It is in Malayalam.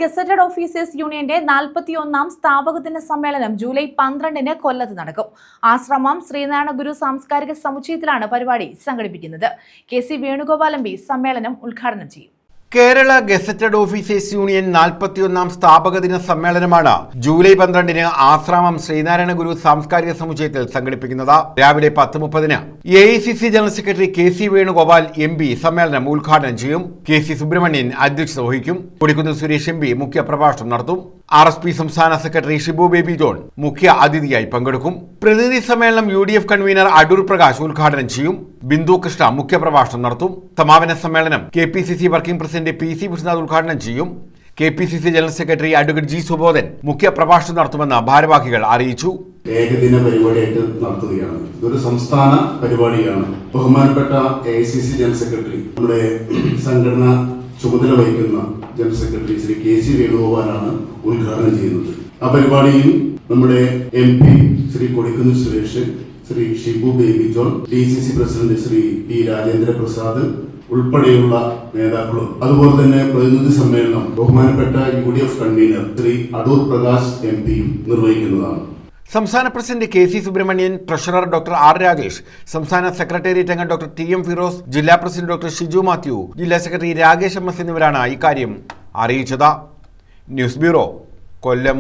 ഗസറ്റഡ് ഓഫീസേഴ്സ് യൂണിയന്റെ 41ാം സ്ഥാപക ദിന സമ്മേളനം ജൂലൈ 12-ന് കൊല്ലത്ത് നടക്കും. ആശ്രമം ശ്രീനാരായണ ഗുരു സാംസ്കാരിക സമുച്ചയത്തിലാണ് പരിപാടി സംഘടിപ്പിക്കുന്നത്. KC വേണുഗോപാൽ MP സമ്മേളനം ഉദ്ഘാടനം ചെയ്യും. കേരള ഗസറ്റഡ് ഓഫീസേഴ്സ് യൂണിയൻ 41ാം സ്ഥാപക ദിന സമ്മേളനമാണ് ജൂലൈ 12-ന് ആശ്രമം ശ്രീനാരായണ ഗുരു സാംസ്കാരിക സമുച്ചയത്തിൽ സംഘടിപ്പിക്കുന്നത്. രാവിലെ 10:30-ന് AICC general secretary KC Venugopal MP സമ്മേളനം ഉദ്ഘാടനം ചെയ്യും. KC സുബ്രഹ്മണ്യൻ അധ്യക്ഷത വഹിക്കും. കൊടിക്കുന്നിൽ സുരേഷ് MP മുഖ്യ പ്രഭാഷണം നടത്തും. RSP സംസ്ഥാന സെക്രട്ടറി ഷിബു ബേബി ജോൺ മുഖ്യ അതിഥിയായി പങ്കെടുക്കും. പ്രതിനിധി സമ്മേളനം UDF കൺവീനർ അടൂർ പ്രകാശ് ഉദ്ഘാടനം ചെയ്യും. ബിന്ദു കൃഷ്ണ മുഖ്യപ്രഭാഷണം നടത്തും. സമാപന സമ്മേളനം KPCC working president PC Vishwanath ഉദ്ഘാടനം ചെയ്യും. KPCC general secretary advocate G Subodhan മുഖ്യപ്രഭാഷണം നടത്തുമെന്ന് ഭാരവാഹികൾ അറിയിച്ചു. ഏകദിന പരിപാടിയായിട്ട് നടത്തുകയാണ്. ഇതൊരു സംസ്ഥാന പരിപാടിയാണ്. ബഹുമാനപ്പെട്ട AICC ജനറൽ സെക്രട്ടറി, നമ്മുടെ സംഘടന ചുമതല വഹിക്കുന്ന ജനറൽ സെക്രട്ടറി ശ്രീ KC വേണുഗോപാലാണ് ഉദ്ഘാടനം ചെയ്യുന്നത്. ആ പരിപാടിയിൽ നമ്മുടെ MP Shri Kodikunnil Suresh, Shri Shibu Baby John, DCC president Shri P Rajendra Prasad ഉൾപ്പെടെയുള്ള നേതാക്കളും, അതുപോലെ തന്നെ പ്രതിനിധി സമ്മേളനം ബഹുമാനപ്പെട്ട UDF കൺവീനർ ശ്രീ അടൂർ പ്രകാശ് MP-യും നിർവഹിക്കുന്നതാണ്. സംസ്ഥാന president KC Subrahmanyan, treasurer doctor R Rakesh, സംസ്ഥാന സെക്രട്ടേറിയറ്റ് അംഗം ഡോക്ടർ TM ഫിറോസ്, ജില്ലാ പ്രസിഡന്റ് ഡോക്ടർ ഷിജു മാത്യു, ജില്ലാ സെക്രട്ടറി രാകേഷ് MS എന്നിവരാണ് ഇക്കാര്യം അറിയിച്ചത്. ന്യൂസ് ബ്യൂറോ, കൊല്ലം.